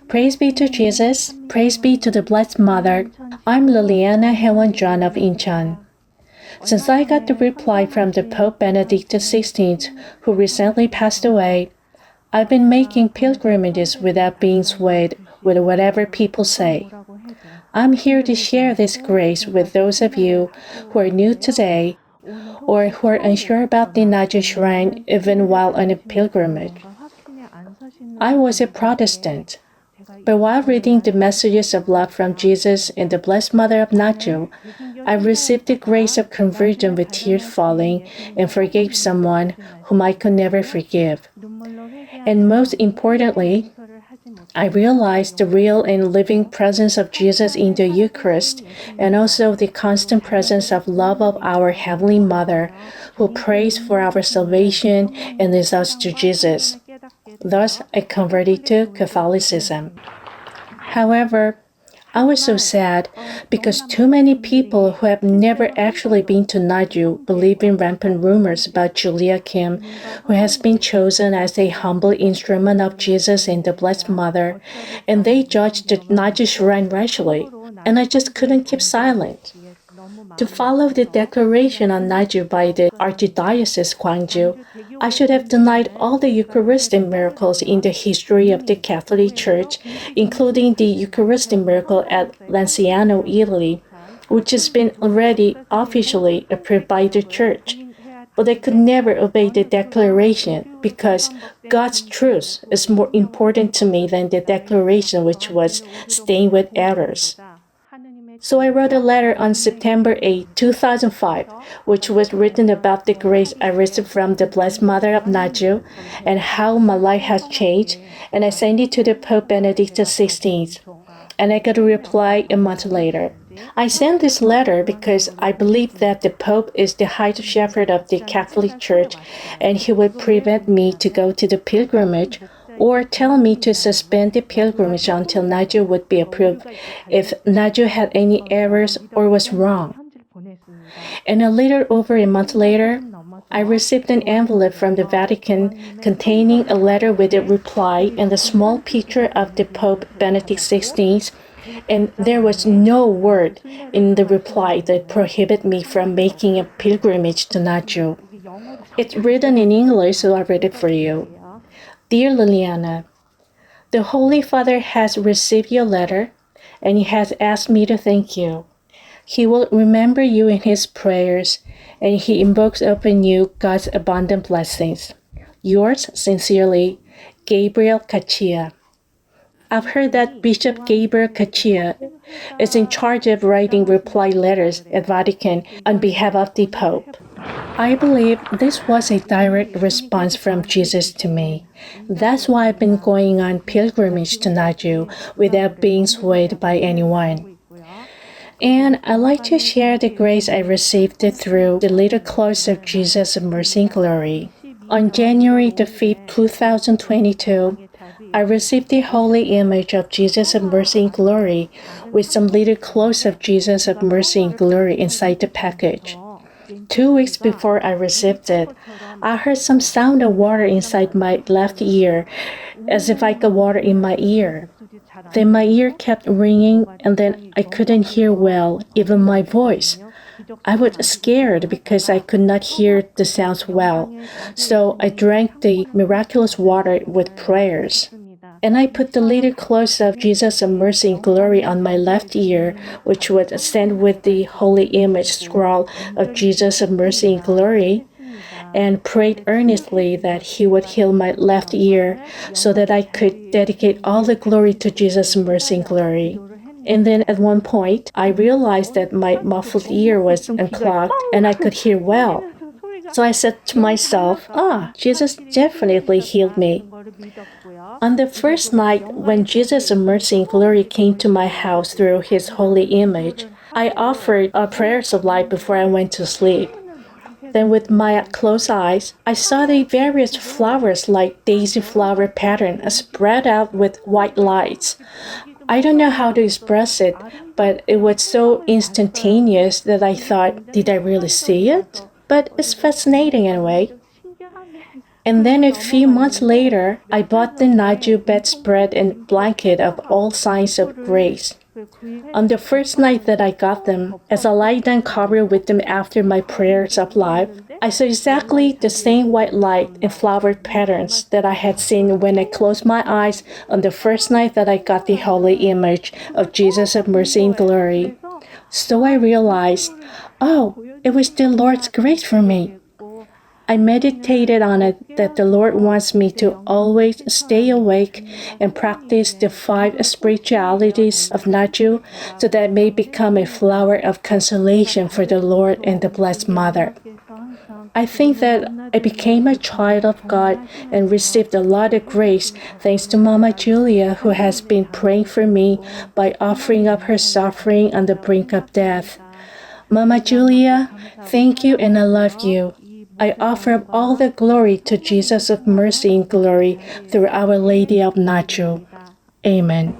Praise be to Jesus. Praise be to the Blessed Mother. I'm Liliana Hewan-John of Incheon. Since I got the reply from the Pope Benedict XVI, who recently passed away, I've been making pilgrimages without being swayed with whatever people say. I'm here to share this grace with those of you who are new today or who are unsure about the Naju Shrine even while on a pilgrimage. I was a Protestant, but while reading the messages of love from Jesus and the Blessed Mother of Naju, I received the grace of conversion with tears falling and forgave someone whom I could never forgive. And most importantly, I realized the real and living presence of Jesus in the Eucharist and also the constant presence of love of our Heavenly Mother who prays for our salvation and leads us to Jesus. Thus, I converted to Catholicism. However, I was so sad because too many people who have never actually been to Naju believe in rampant rumors about Julia Kim, who has been chosen as a humble instrument of Jesus and the Blessed Mother, and they judge the Naju Shrine rashly, and I just couldn't keep silent. To follow the declaration on Naju by the Archdiocese Gwangju, I should have denied all the Eucharistic miracles in the history of the Catholic Church, including the Eucharistic miracle at Lanciano, Italy, which has been already officially approved by the Church. But I could never obey the declaration because God's truth is more important to me than the declaration which was stained with errors. So I wrote a letter on September 8, 2005, which was written about the grace I received from the Blessed Mother of Naju and how my life has changed, and I sent it to the Pope Benedict XVI, and I got a reply a month later. I sent this letter because I believe that the Pope is the High Shepherd of the Catholic Church, and he would prevent me to go to the pilgrimage or tell me to suspend the pilgrimage until Naju would be approved if Naju had any errors or was wrong. And a little over a month later, I received an envelope from the Vatican containing a letter with a reply and a small picture of the Pope Benedict XVI, and there was no word in the reply that prohibited me from making a pilgrimage to Naju. It's written in English, so I read it for you. Dear Liliana, the Holy Father has received your letter, and he has asked me to thank you. He will remember you in his prayers, and he invokes upon you God's abundant blessings. Yours sincerely, Gabriel Cachia. I've heard that Bishop Gabriel Cachia is in charge of writing reply letters at Vatican on behalf of the Pope. I believe this was a direct response from Jesus to me. That's why I've been going on pilgrimage to Naju without being swayed by anyone. And I'd like to share the grace I received through the Little Cross of Jesus of Mercy and Glory. On January the 5th, 2022, I received the holy image of Jesus of Mercy and Glory with some little clothes of Jesus of Mercy and Glory inside the package. 2 weeks before I received it, I heard some sound of water inside my left ear, as if I got water in my ear. Then my ear kept ringing, and then I couldn't hear well, even my voice. I was scared because I could not hear the sounds well, so I drank the miraculous water with prayers. And I put the little clothes of Jesus of Mercy and Glory on my left ear, which was sent with the holy image scroll of Jesus of Mercy and Glory, and prayed earnestly that he would heal my left ear so that I could dedicate all the glory to Jesus of Mercy and Glory. And then at one point, I realized that my muffled ear was unclogged and I could hear well. So I said to myself, Jesus definitely healed me. On the first night, when Jesus of Mercy and Glory came to my house through his holy image, I offered a prayers of light before I went to sleep. Then with my closed eyes, I saw the various flowers like daisy flower pattern spread out with white lights. I don't know how to express it, but it was so instantaneous that I thought, did I really see it? But it's fascinating anyway. And then a few months later, I bought the Naju bedspread and blanket of All Signs of Grace. On the first night that I got them, as I lay down covered with them after my prayers of life, I saw exactly the same white light and flowered patterns that I had seen when I closed my eyes on the first night that I got the holy image of Jesus of Mercy and Glory. So I realized, oh, it was the Lord's grace for me. I meditated on it that the Lord wants me to always stay awake and practice the 5 spiritualities of Naju so that I may become a flower of consolation for the Lord and the Blessed Mother. I think that I became a child of God and received a lot of grace thanks to Mama Julia, who has been praying for me by offering up her suffering on the brink of death. Mama Julia, thank you and I love you. I offer up all the glory to Jesus of Mercy and Glory through Our Lady of Naju. Amen.